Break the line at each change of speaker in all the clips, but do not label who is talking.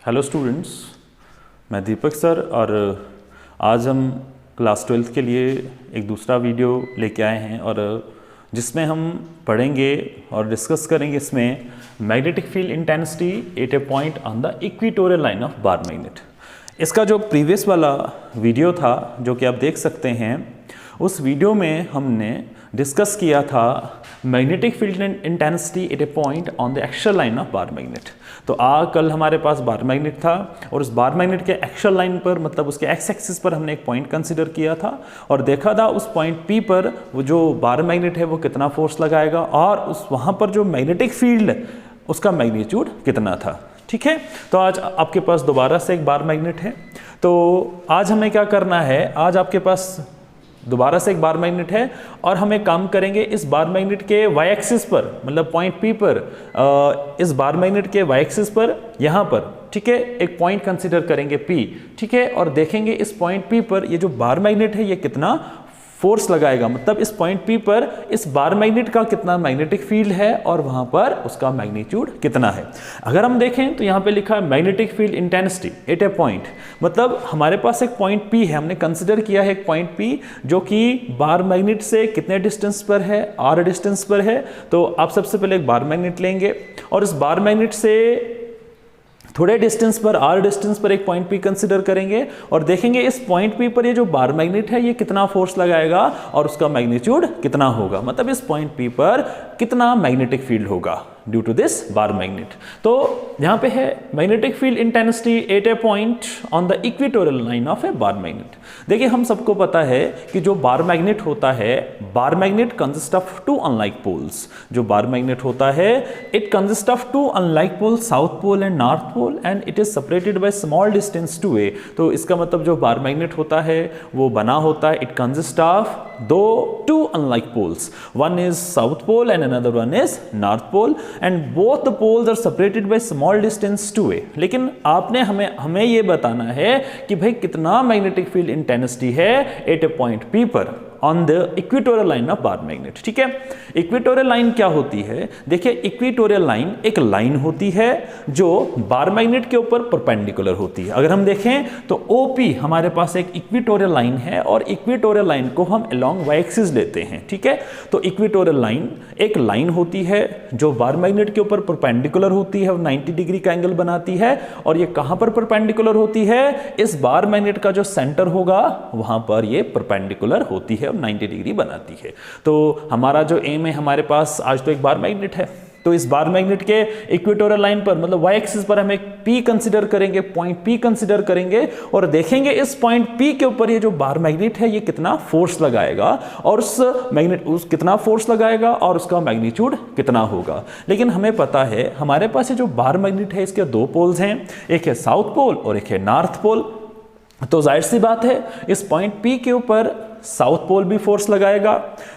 Hello students, मैं दीपक sir और आज हम क्लास 12 के लिए एक दूसरा वीडियो लेके आए हैं और जिसमें हम पढ़ेंगे और डिस्कस करेंगे इसमें magnetic field intensity at a point on the equatorial line of bar magnet. इसका जो प्रीवियस वाला वीडियो था जो कि आप देख सकते हैं, उस वीडियो में हमने डिस्कस किया था magnetic field intensity at a point on the axial line of bar magnet. तो कल हमारे पास बार मैग्नेट था और उस बार मैग्नेट के एक्सियल लाइन पर, मतलब उसके एक्स एक्सिस पर हमने एक पॉइंट कंसीडर किया था और देखा था उस पॉइंट पी पर वो जो बार मैग्नेट है वो कितना फोर्स लगाएगा और उस वहाँ पर जो मैग्नेटिक फील्ड उसका मैग्नीट्यूड कितना था। ठीक है, तो आज आपके पास दोबारा से एक बार मैग्नेट है। तो आज हमें क्या करना है, आज आपके पास दोबारा से एक बार मैग्नेट है और हम एक काम करेंगे, इस बार मैग्नेट के वाई एक्सिस पर, मतलब पॉइंट पी पर, इस बार मैग्नेट के वाई एक्सिस पर यहाँ पर, ठीक है, एक पॉइंट कंसीडर करेंगे पी। ठीक है, और देखेंगे इस पॉइंट पी पर ये जो बार मैग्नेट है ये कितना फोर्स लगाएगा, मतलब इस पॉइंट पी पर इस बार मैग्नेट का कितना मैग्नेटिक फील्ड है और वहां पर उसका मैग्नीट्यूड कितना है। अगर हम देखें तो यहाँ पे लिखा है magnetic field intensity at a point, मतलब हमारे पास एक पॉइंट पी है, हमने कंसिडर किया है एक पॉइंट पी जो कि बार मैग्नेट से कितने डिस्टेंस पर है, आर डिस्टेंस पर है। तो आप सबसे पहले एक बार मैग्नेट लेंगे और इस बार मैग्नेट से थोड़े डिस्टेंस पर, आर डिस्टेंस पर एक पॉइंट पी कंसीडर करेंगे और देखेंगे इस पॉइंट पी पर ये जो बार मैग्नेट है ये कितना फोर्स लगाएगा और उसका मैग्नीट्यूड कितना होगा, मतलब इस पॉइंट पी पर कितना मैग्नेटिक फील्ड होगा due to this bar magnet. तो यहाँ पे है magnetic field intensity at a point on the equatorial line of a bar magnet. देखिए, हम सबको पता है कि जो बार मैग्नेट होता है, bar magnet consist of two unlike poles. जो बार मैग्नेट होता है it consist of two unlike poles, south pole and north pole, and it is separated by small distance two A. तो इसका मतलब जो bar magnet होता है वो बना होता है, it consist of two unlike poles, one is south pole and another one is north pole, and both the poles are separated by small distance to a। लेकिन आपने हमें ये बताना है कि भाई कितना मैग्नेटिक फील्ड इंटेंसिटी है एट ए पॉइंट पी पर on the equatorial line of bar magnet. ठीक है, इक्वेटोरियल लाइन क्या होती है? देखिए, इक्वेटोरियल लाइन एक लाइन होती है जो बार मैग्नेट के ऊपर परपेंडिकुलर होती है। अगर हम देखें तो ओपी हमारे पास एक इक्वेटोरियल लाइन है और इक्वेटोरियल लाइन को हम अलोंग वाई एक्सिस लेते हैं। ठीक है, तो इक्वेटोरियल लाइन एक लाइन होती है जो बार मैग्नेट के ऊपर परपेंडिकुलर होती है और 90 डिग्री का एंगल बनाती है। और ये कहां पर परपेंडिकुलर होती है? इस बार मैग्नेट का जो सेंटर होगा वहां पर ये परपेंडिकुलर होती है, 90 डिग्री बनाती है। तो हमारा जो एम है, हमारे पास आज तो एक बार मैग्नेट है, तो इस बार मैग्नेट के इक्वेटोरियल लाइन पर, मतलब वाई एक्सिस पर हम एक पी कंसीडर करेंगे, पॉइंट पी कंसीडर करेंगे और देखेंगे इस पॉइंट पी के ऊपर ये जो बार मैग्नेट है ये कितना फोर्स लगाएगा और उस कितना फोर्स लगाएगा और उसका मैग्नीट्यूड कितना होगा। लेकिन हमें पता है हमारे पास ये जो बार मैग्नेट है इसके दो पोल्स हैं, एक है साउथ पोल और एक है नॉर्थ पोल। तो जाहिर सी बात है इस पॉइंट पी के ऊपर साउथ पोल भी फोर्स लगाएगा,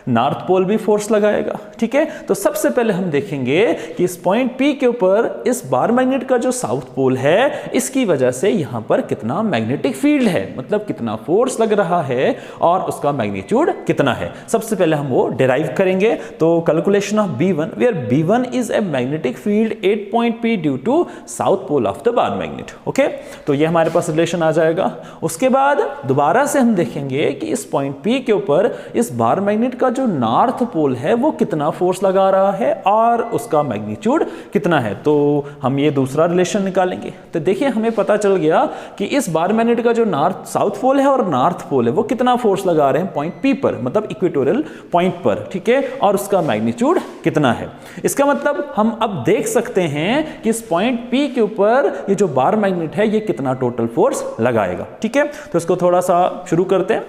नॉर्थ पोल भी फोर्स लगाएगा। ठीक है, तो सबसे पहले हम देखेंगे कि इस पॉइंट पी के ऊपर इस बार मैग्नेट का जो साउथ पोल है इसकी वजह से यहां पर कितना मैग्नेटिक फील्ड है, मतलब कितना फोर्स लग रहा है और उसका मैग्नीट्यूड कितना है। सबसे पहले हम वो डिराइव करेंगे। तो calculation of B1 where B1 is a magnetic field at point P due to south pole of the bar magnet. Okay, तो ये हमारे पास रिलेशन आ जाएगा। उसके बाद दोबारा से हम देखेंगे कि इस पॉइंट पी के ऊपर इस बार मैग्नेट का जो नॉर्थ पोल है वो कितना फोर्स लगा रहा है और उसका मैग्नीट्यूड कितना है। तो हम ये दूसरा रिलेशन निकालेंगे। तो देखिए, हमें पता चल गया कि इस बार मैग्नेट का जो साउथ पोल है और नॉर्थ पोल है वो कितना फोर्स लगा रहे हैं पॉइंट पी पर, मतलब इक्वेटोरियल पॉइंट पर। ठीक है, और उसका मैग्नीट्यूड कितना है। इसका मतलब हम अब देख सकते हैं कि इस पॉइंट पी के ऊपर ये जो बार मैग्नेट है ये कितना टोटल फोर्स लगाएगा। ठीक है, तो इसको थोड़ा सा शुरू करते हैं।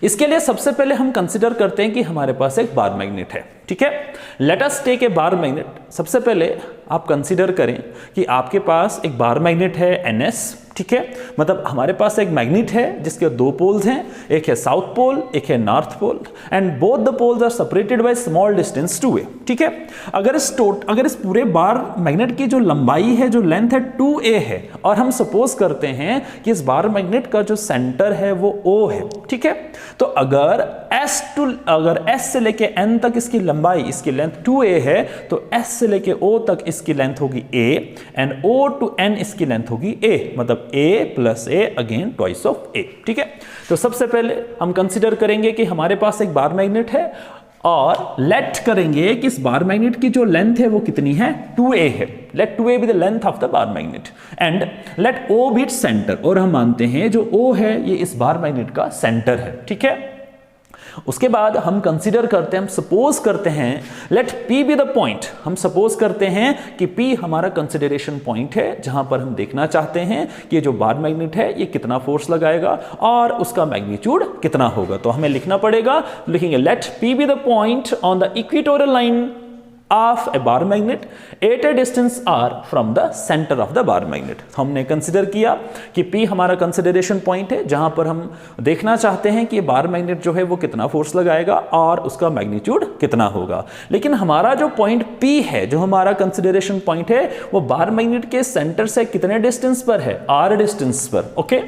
इसके लिए सबसे पहले हम कंसीडर करते हैं कि हमारे पास एक बार मैग्नेट है। ठीक है, let us take a bar magnet. सबसे पहले आप कंसीडर करें कि आपके पास एक बार मैग्नेट है NS। ठीक है, मतलब हमारे पास एक मैग्नेट है जिसके दो पोल्स हैं, एक है साउथ पोल, एक है north pole, and both the poles are separated by small distance two A. ठीक है, अगर इस पूरे बार मैग्नेट की जो लंबाई है, जो लेंथ है 2a है और हम सपोज करते हैं कि इस बार मैग्नेट का जो सेंटर है वो O है। ठीक है, तो अगर S से लेके N तक इसकी लंबाई, इसकी लेंथ 2a है, तो S से लेके O तक इसकी लेंथ होगी a, and O to N इसकी लेंथ होगी a, मतलब a plus a again twice of a। ठीक है, तो सबसे पहले हम कंसिडर करेंगे कि हमारे पास एक बार मैग्नेट है और लेट करेंगे कि इस बार मैग्नेट की जो लेंथ है वो कितनी है, 2a है। Let 2a be the length of the bar magnet and let O be its centre, और हम मानते हैं जो O है ये इस बार मैग्नेट का सेंटर है। ठीक है, उसके बाद हम कंसीडर करते हैं, हम सपोज करते हैं let P be the point, हम सपोज करते हैं कि P हमारा कंसिडरेशन पॉइंट है जहां पर हम देखना चाहते हैं कि ये जो बार मैग्नेट है ये कितना फोर्स लगाएगा और उसका मैग्नीट्यूड कितना होगा। तो हमें लिखना पड़ेगा, लिखेंगे let P be the point on the equatorial line of a bar magnet at a distance r from the center of the bar magnet। हमने कंसिडर किया कि P हमारा कंसिडरेशन पॉइंट है जहां पर हम देखना चाहते हैं कि ये बार मैग्नेट जो है वो कितना फोर्स लगाएगा और उसका मैग्नीट्यूड कितना होगा। लेकिन हमारा जो पॉइंट P है, जो हमारा कंसिडरेशन पॉइंट है, वो बार मैग्नेट के सेंटर से कितने डिस्टेंस पर है, r डिस्टेंस पर। ओके,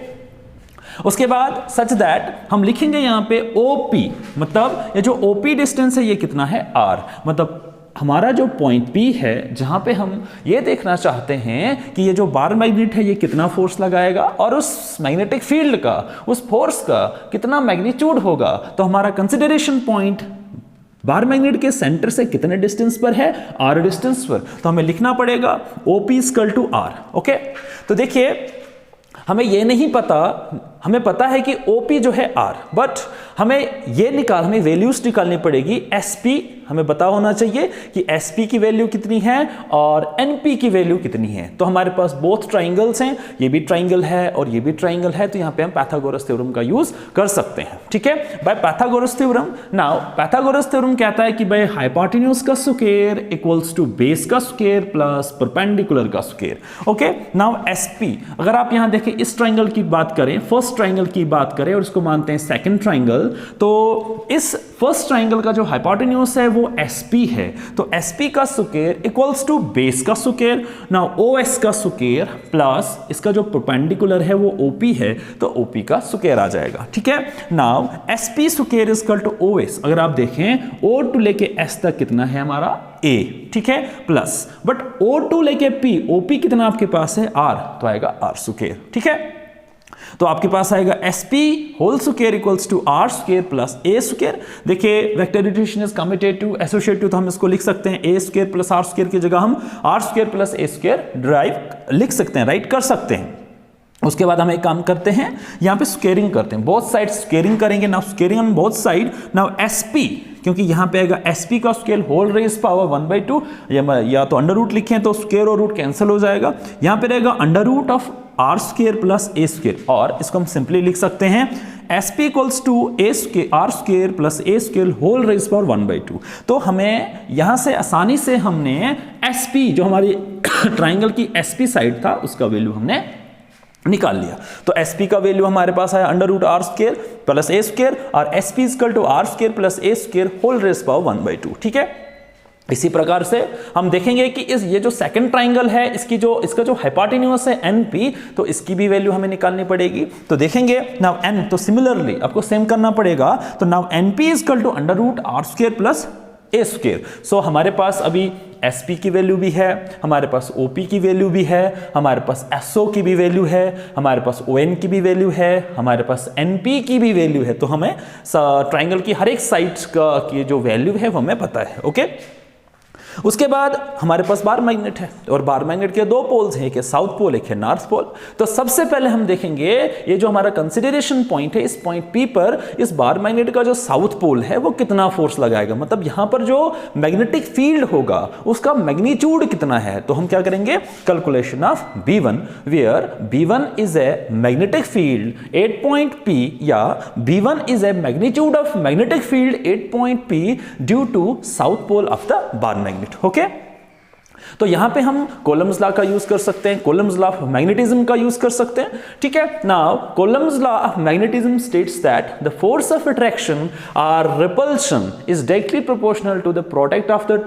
उसके बाद सच दैट हम लिखेंगे यहां पे OP, मतलब ये जो OP डिस्टेंस है ये कितना है, r, मतलब हमारा जो पॉइंट P है जहां पे हम ये देखना चाहते हैं कि ये जो बार मैग्नेट है ये कितना फोर्स लगाएगा और उस मैग्नेटिक फील्ड का, उस फोर्स का कितना मैग्नीट्यूड होगा। तो हमारा कंसिडरेशन पॉइंट बार मैग्नेट के सेंटर से कितने डिस्टेंस पर है, r डिस्टेंस पर। तो हमें लिखना पड़ेगा OP equal to r। Okay, तो देखिए हमें ये नहीं पता, हमें पता है कि OP जो है r, बट हमें वैल्यूज निकालनी पड़ेगी। SP हमें पता होना चाहिए कि SP की वैल्यू कितनी है और NP की वैल्यू कितनी है। तो हमारे पास बोथ ट्राइंगल्स हैं, ये भी ट्राइंगल है और ये भी ट्राइंगल है, तो यहाँ पे हम पाइथागोरस थ्योरम का यूज कर सकते हैं। ठीक है, by Pythagoras theorem. Now Pythagoras theorem कहता है कि बाय हाइपोटेन्यूज का स्क्वायर इक्वल्स टू बेस का स्क्वायर प्लस परपेंडिकुलर का स्क्वायर। ओके, नाउ SP, अगर आप यहाँ देखें इस ट्राइंगल की बात करें, फर्स्ट ट्राइंगल की बात करें और इसको मानते हैं सेकंड ट्राइंगल, तो इस फर्स्ट ट्राइंगल का जो हाइपोटेन्यूज है वो SP है, तो SP का स्क्वायर इक्वल्स टू बेस का स्क्वायर, नाउ OS का स्क्वायर प्लस इसका जो परपेंडिकुलर है वो OP है, तो OP का स्क्वायर आ जाएगा। ठीक है, now SP square is equal to OS, अगर आप देखें O टू लेके S तक कितना है हमारा A, ठीक है, प्लस बट O टू लेके P, OP कितना आपके पास है R, तो आएगा R स्क्वायर। ठीक है, तो आपके पास आएगा SP whole square equals to R square plus A square. देखिए vector addition is commutative associative, तो हम इसको लिख सकते हैं A square plus R square की जगह हम R square plus A square drive लिख सकते हैं, राइट कर सकते हैं। उसके बाद हम एक काम करते हैं, यहाँ पे स्क्वेयरिंग करते हैं, बोथ साइड स्क्वेयरिंग करेंगे। Now squaring on both side, now SP, क्योंकि यहाँ पे आएगा SP का स्क्वायर होल रेज पावर 1/2, या तो अंडर रूट लिखें तो स्क्वायर और रूट कैंसिल हो जाएगा, यहाँ पे रहेगा under root of R square plus A square, और इसको हम सिंपली लिख सकते हैं SP equals to R square plus A square whole raise power 1/2। तो हमें यहाँ से आसानी से हमने SP, जो हमारी ट्राइंगल की SP साइड था, उसका वैल्यू हमने निकाल लिया। तो SP का वैल्यू हमारे पास है under root R square plus A square, और SP equal to R square plus A square whole raise power 1/2। ठीक है, इसी प्रकार से हम देखेंगे कि ये जो सेकंड ट्राइंगल है इसका जो हाइपोटेन्यूज है NP, तो इसकी भी वैल्यू हमें निकालनी पड़ेगी। तो देखेंगे नाउ N, तो सिमिलरली आपको सेम करना पड़ेगा। तो now NP equal to under root R square plus A square. So हमारे पास अभी SP की वैल्यू भी है, हमारे पास OP की वैल्यू भी है, हमारे पास SO की भी वैल्यू है, हमारे पास ON की भी वैल्यू है, हमारे पास NP की भी वैल्यू है। तो हमें ट्राइंगल की हर एक साइड का की जो वैल्यू है वो हमें पता है। ओके, उसके बाद हमारे पास बार मैग्नेट है और बार मैग्नेट के दो पोल्स हैं, एक है साउथ पोल एक है नॉर्थ पोल। तो सबसे पहले हम देखेंगे ये जो हमारा कंसिडरेशन पॉइंट है, इस पॉइंट P पर इस बार मैग्नेट का जो साउथ पोल है वो कितना फोर्स लगाएगा, मतलब यहां पर जो मैग्नेटिक फील्ड होगा उसका मैग्नीट्यूड कितना है। तो हम क्या करेंगे, calculation of B1 where B1 is a magnetic field at point P, या B1 is a magnitude of magnetic field at point P due to south pole of the bar magnet. Okay, तो यहाँ पे हम Coulomb's law का use कर सकते हैं, Coulomb's law of magnetism का यूज कर सकते हैं, ठीक है। Now Coulomb's law of magnetism states that the force of attraction और repulsion is directly proportional to the product of the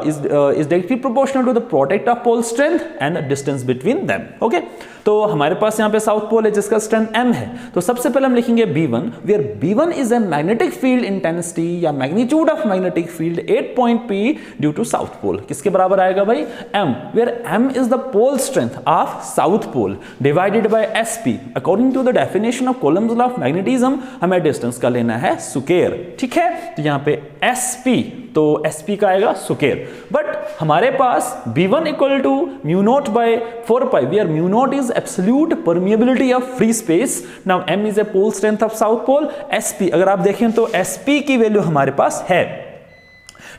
is directly proportional to the product of pole strength and distance between them. Okay तो हमारे पास यहाँ पे south pole है जिसका strength m है, तो सबसे पहले हम लिखेंगे B1 where B1 is a magnetic field intensity या magnitude of magnetic field 8 point P due to south pole. किसके बराबर आएगा भाई? m, where m is the pole strength of south pole divided by SP. According to the definition of Coulomb's law of magnetism हमें distance का लेना है square, ठीक है। तो यहाँ पे SP, तो SP का आएगा स्क्वायर, बट हमारे पास B1 equal to mu naught by 4 pi, where mu naught is absolute permeability of free space. Now m is a pole strength of south pole. SP अगर आप देखें तो SP की वैल्यू हमारे पास है,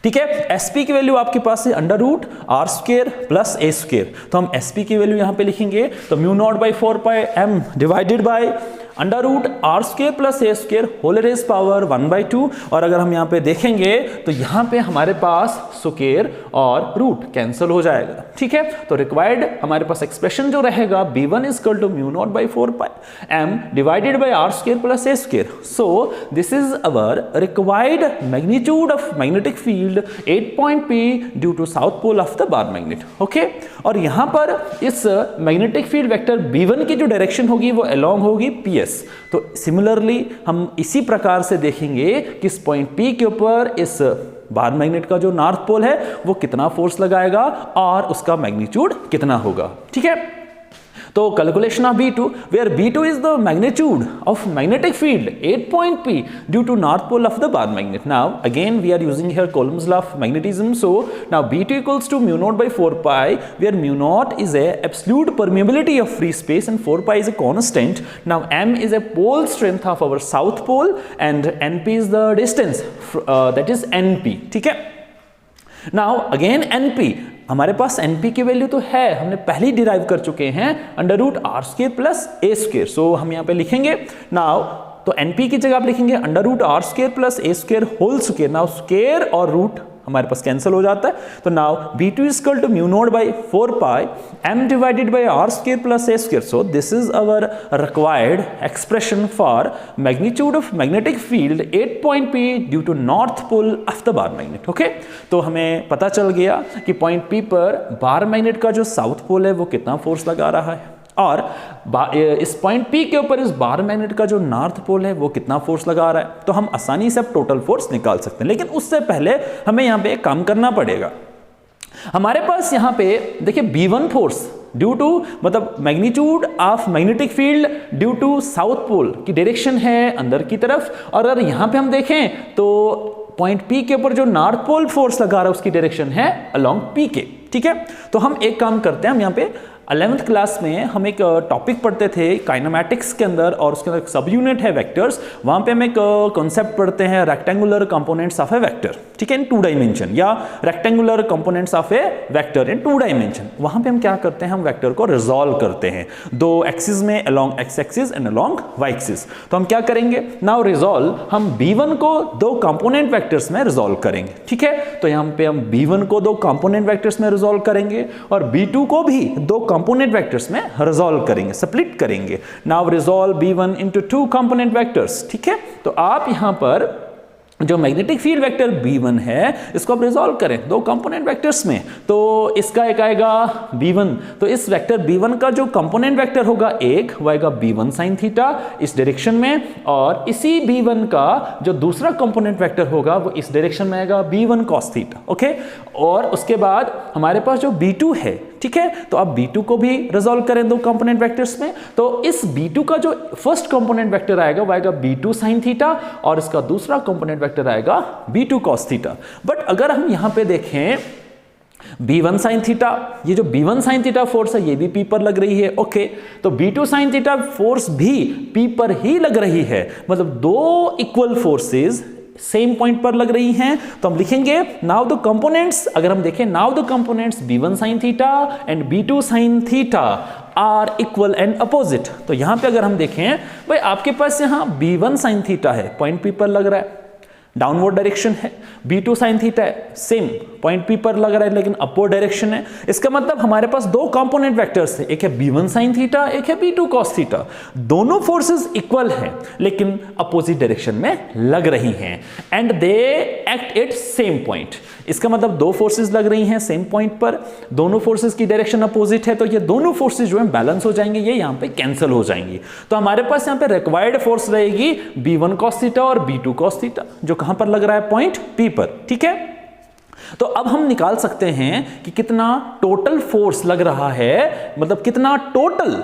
ठीक है। SP की वैल्यू आपके पास है under root are square plus A square, तो हम SP की वैल्यू यहां पे लिखेंगे तो mu naught by 4 pi m divided by under root are square plus A square whole raise power 1/2। और अगर हम यहाँ पे देखेंगे तो यहाँ पे हमारे पास स्क्वायर और रूट कैंसिल हो जाएगा, ठीक है। तो रिक्वायर्ड हमारे पास एक्सप्रेशन जो रहेगा B1 is equal to mu naught by 4 pi m divided by r square plus A square. So this is our required magnitude of magnetic field 8 point P due to south pole of the bar magnet, okay. और यहाँ पर इस magnetic field vector B1 की जो direction होगी वो along होगी PS। तो सिमिलरली हम इसी प्रकार से देखेंगे कि इस पॉइंट P के ऊपर इस बार मैग्नेट का जो नॉर्थ पोल है वो कितना फोर्स लगाएगा और उसका मैग्नीट्यूड कितना होगा, ठीक है। तो calculation of B2 where B2 is the magnitude of magnetic field 8 point P due to north pole of the bar magnet. Now again we are using here Coulomb's law of magnetism. So now B2 equals to mu naught by 4 pi where mu naught is a absolute permeability of free space and 4 pi is a constant. Now m is a pole strength of our south pole and np is the distance that is np, ठीक है। Now again np, हमारे पास np की value तो है, हमने पहले ही derive कर चुके हैं under root are square plus A square. So हम यहाँ पे लिखेंगे नाउ, तो np की जगह आप लिखेंगे under root are square plus A square whole square. Now square और रूट हमारे पास कैंसिल हो जाता है, तो now B2 is equal to mu naught by 4 pi m divided by r square plus A square. So this is our required expression for magnitude of magnetic field 8 point P due to north pole of the bar magnet, okay. तो हमें पता चल गया कि point P पर bar magnet का जो south pole है वो कितना फोर्स लगा रहा है और इस पॉइंट P के ऊपर इस बार मैग्नेट का जो नॉर्थ पोल है वो कितना फोर्स लगा रहा है। तो हम आसानी से अब टोटल फोर्स निकाल सकते हैं, लेकिन उससे पहले हमें यहाँ पे एक काम करना पड़ेगा। हमारे पास यहाँ पे देखिए B1 फोर्स ड्यू टू मतलब magnitude of magnetic field due to south pole की डायरेक्शन है अंदर की तरफ, और अगर यहाँ पे हम देखें तो पॉइंट P के ऊपर जो नॉर्थ पोल फोर्स लगा रहा है उसकी डायरेक्शन है अलोंग P के, ठीक है। तो हम एक काम करते हैं, हम यहाँ पे 11th क्लास में हम एक टॉपिक पढ़ते थे काइनेमैटिक्स के अंदर, और उसके अंदर एक सब यूनिट है वेक्टर्स। वहाँ पे हम एक कॉन्सेप्ट पढ़ते हैं rectangular components of A vector, ठीक है, इन 2 डायमेंशन, या rectangular components of A vector in 2 dimension. वहाँ पे हम क्या करते हैं, हम वेक्टर को रिजॉल्व करते हैं 2 एक्सिस में, along X axis and along Y axis. तो हम क्या करेंगे नाउ, रिजॉल्व हम B1 को 2 कंपोनेंट वेक्टर्स में रिजॉल्व करेंगे, ठीक है। तो यहाँ पे हम B1 को 2 कंपोनेंट वेक्टर्स में रिजॉल्व करेंगे और B2 को भी 2 कंपोनेंट वेक्टर्स में रिजॉल्व करेंगे, स्प्लिट करेंगे। Now resolve B1 into 2 component vectors, ठीक है। तो आप यहां पर जो मैग्नेटिक फील्ड वेक्टर B1 है इसको आप रिजॉल्व करें 2 कंपोनेंट वेक्टर्स में, तो इसका एक आएगा B1, तो इस वेक्टर B1 का जो कंपोनेंट वेक्टर होगा एक वो आएगा B1 sin थीटा इस डायरेक्शन में, और इसी B1 का जो दूसरा कंपोनेंट वेक्टर होगा वो इस डायरेक्शन में आएगा B1 cos थीटा, ओके। और उसके बाद हमारे पास जो B2 है, ठीक है, तो अब B2 को भी रिजॉल्व करें 2 कंपोनेंट वेक्टर्स में, तो इस B2 का जो फर्स्ट कंपोनेंट वेक्टर आएगा वो आएगा B2 sin थीटा और इसका दूसरा कंपोनेंट वेक्टर आएगा B2 cos थीटा। बट अगर हम यहां पे देखें B1 sin थीटा, ये जो B1 sin थीटा फोर्स है ये भी P पर लग रही है, ओके। तो B2 sin थीटा फोर्स भी P पर ही लग रही है, मतलब 2 इक्वल फोर्सेस सेम पॉइंट पर लग रही हैं। तो हम लिखेंगे नाउ द कंपोनेंट्स, अगर हम देखें now the components B1 sin theta and B2 sin theta are equal and opposite. तो यहां पे अगर हम देखें भाई आपके पास यहां B1 sin थीटा है, पॉइंट P पर लग रहा है, डाउनवर्ड डायरेक्शन है, B2 sin थीटा है, सेम पॉइंट P पर लग रहा है लेकिन अपवर्ड डायरेक्शन है। इसका मतलब हमारे पास दो कंपोनेंट वेक्टर्स थे, एक है B1 sin थीटा, एक है B2 cos थीटा। दोनों फोर्सेस इक्वल हैं लेकिन अपोजिट डायरेक्शन में लग रही हैं and they act at same point. इसका मतलब दो फोर्सेस लग रही हैं सेम पॉइंट पर, दोनों फोर्सेस की डायरेक्शन अपोजिट है, तो ये दोनों फोर्सेस जो है बैलेंस हो जाएंगे, ये यहां पे कैंसिल हो जाएंगी। तो हमारे पास यहां पे रिक्वायर्ड फोर्स रहेगी B1 cos थीटा और B2 cos थीटा, जो कहां पर लग रहा है, पॉइंट P पर। ठीक है, तो अब हम निकाल सकते हैं कि कितना टोटल फोर्स लग रहा है, मतलब कितना टोटल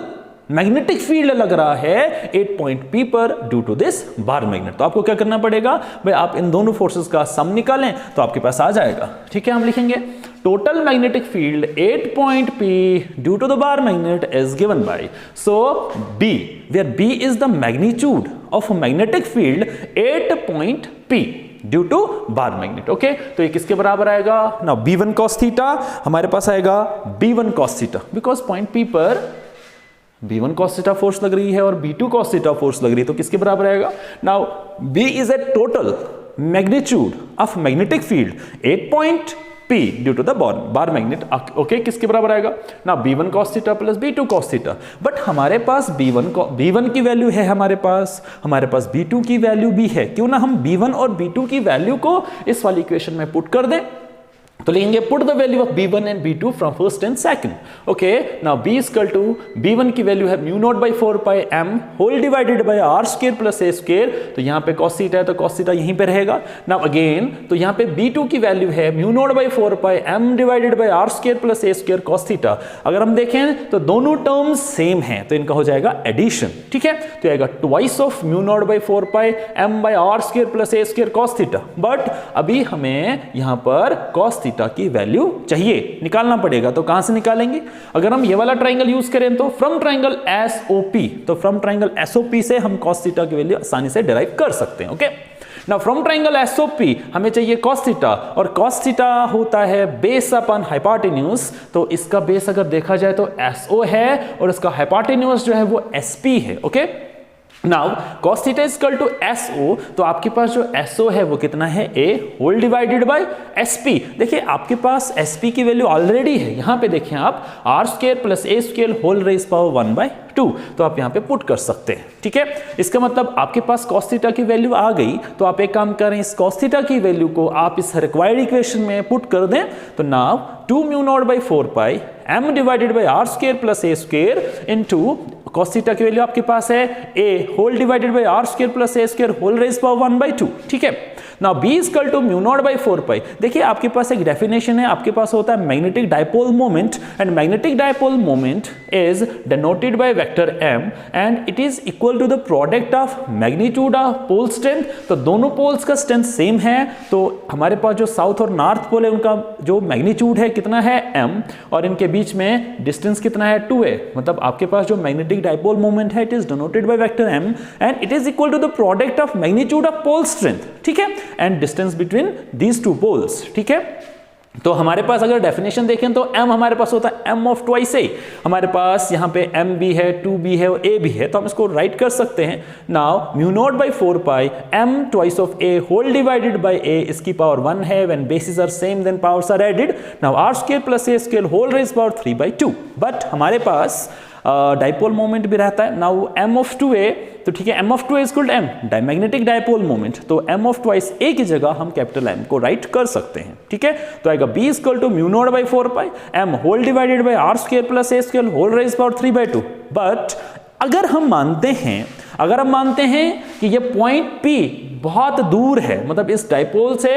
मैग्नेटिक फील्ड लग रहा है 8 पॉइंट P पर due to this bar magnet. तो आपको क्या करना पड़ेगा भाई, आप इन दोनों फोर्सेस का सम निकालें तो आपके पास आ जाएगा। ठीक है, हम लिखेंगे total magnetic field 8 point P due to the bar magnet is given by, so B, where B is the magnitude of magnetic field 8 point P due to bar magnet. Okay, तो ये किसके बराबर आएगा ना, B1 cos थीटा हमारे पास आएगा B1 cos theta, because point P पर B1 cos theta force लग रही है और B2 cos थीटा फोर्स लग रही है, तो किसके बराबर आएगा। Now B is a total magnitude of magnetic field 8 point P due to the bar magnet. Okay, किसके बराबर आएगा ना, B1 cos theta plus B2 cos theta. But हमारे पास B1 की वैल्यू है, हमारे पास B2 की वैल्यू भी है, क्यों ना हम B1 और B2 की वैल्यू को इस वाली इक्वेशन में पुट कर दें। तो लिखेंगे put the value of B1 and B2 from first and second. Okay, now B equal to B1 की वैल्यू है mu naught by 4 pi m whole divided by r square plus a square. तो यहाँ पे cos theta है तो cos theta यहीं पे रहेगा। नाउ अगेन, तो यहाँ पे B2 की वैल्यू है mu naught by 4 pi m divided by r square plus a square cos theta. अगर हम देखें तो दोनों टर्म्स सेम हैं, तो इनका हो जाएगा एडिशन। ठीक है, तो आएगा twice of mu naught by 4 pi m by r square plus a square cos theta. But अभी हमें यहाँ पर cos थीटा की वैल्यू चाहिए, निकालना पड़ेगा। तो कहां से निकालेंगे, अगर हम ये वाला ट्राइंगल यूज करें तो फ्रॉम ट्राइंगल SOP, तो फ्रॉम ट्राइंगल SOP से हम cos थीटा की वैल्यू आसानी से डिराइव कर सकते हैं। Okay, now from triangle SOP हमें चाहिए cos थीटा, और cos थीटा होता है बेस अपन हाइपोटेन्यूज। तो इसका बेस अगर देखा जाए तो SO है और इसका हाइपोटेन्यूज जो है वो SP है। Okay, now cos theta is equal to SO, तो आपके पास जो SO है वो कितना है, A whole divided by SP। देखिए आपके पास SP की वैल्यू ऑलरेडी है, यहां पे देखें आप r square plus a square whole raise power 1/2, तो आप यहां पे पुट कर सकते हैं। ठीक है, इसका मतलब आपके पास cos थीटा की वैल्यू आ गई, तो आप एक काम करें, इस cos थीटा की वैल्यू को आप इस रिक्वायर्ड इक्वेशन में पुट कर दें। तो नाउ 2 mu naught by 4 pi m divided by r square plus a square into cos theta की वैल्यू आपके पास है a whole divided by r square plus a square whole raise power 1/2। ठीक है, now b equal to mu naught by 4 pi. देखिए आपके पास एक definition है, आपके पास होता है magnetic dipole moment, and magnetic dipole moment is denoted by vector m and it is equal to the product of magnitude of pole strength. तो दोनों पोल्स का स्ट्रेंथ सेम है, तो हमारे पास जो साउथ और नॉर्थ पोल है उनका जो मैग्नीट्यूड है कितना है m, और इनके बीच में डिस्टेंस कितना है 2a। मतलब आपके पास जो मैग्नेटिक डाइपोल मोमेंट है it is denoted by vector m and it is equal to the product of magnitude of pole strength. ठीक है, and distance between these two poles. ठीक है, तो हमारे पास अगर डेफिनेशन देखें तो m हमारे पास होता है m ऑफ ट्वाइस a, हमारे पास यहाँ पे m भी है, 2b है और a भी है, तो हम इसको राइट कर सकते हैं। Now mu naught by 4 pi m twice of a whole divided by a, इसकी पावर 1 है, when basis are same then powers are added. Now r square plus a square whole raise power 3/2, but हमारे पास dipole moment भी रहता है। Now m of 2a, तो ठीक है, m of 2a equal m magnetic dipole moment, तो m of twice a की जगह हम कैपिटल M को राइट कर सकते हैं। ठीक है, तो आएगा b equal to mu naught by 4 pi m whole divided by r square plus a square whole raise power 3/2। But अगर हम मानते हैं कि ये पॉइंट P बहुत दूर है, मतलब इस डाइपोल से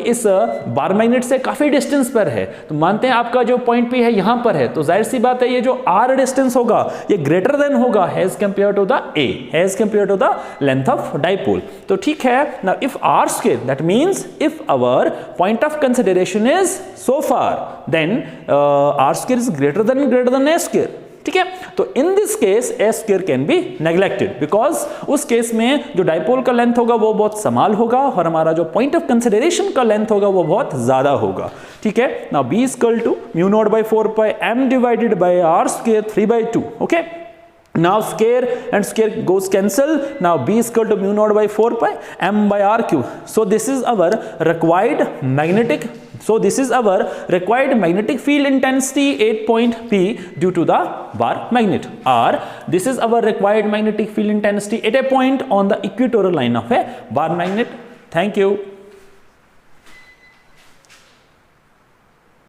इस बार मैग्नेट से काफी डिस्टेंस पर है, तो मानते हैं आपका जो पॉइंट P है यहां पर है, तो जाहिर सी बात है ये जो r डिस्टेंस होगा ये ग्रेटर देन होगा as compared to the a, as compared to the length of dipole. तो ठीक है, now if r square, that means if our point of consideration is so far, then r square is greater than a square. ठीक है, तो in this case a square can be neglected, because उस केस में जो dipole का length होगा वो बहुत स्मॉल होगा और हमारा जो पॉइंट ऑफ कंसिडरेशन का लेंथ होगा वो बहुत ज्यादा होगा। ठीक है, now b equal to mu naught by 4 pi m divided by r square 3/2। Okay, now square and square goes cancel, now b is equal to mu naught by 4 pi m by r cube, so this is our required magnetic So this is our required magnetic field intensity at point P due to the bar magnet, or this is our required magnetic field intensity at a point on the equatorial line of a bar magnet. Thank you.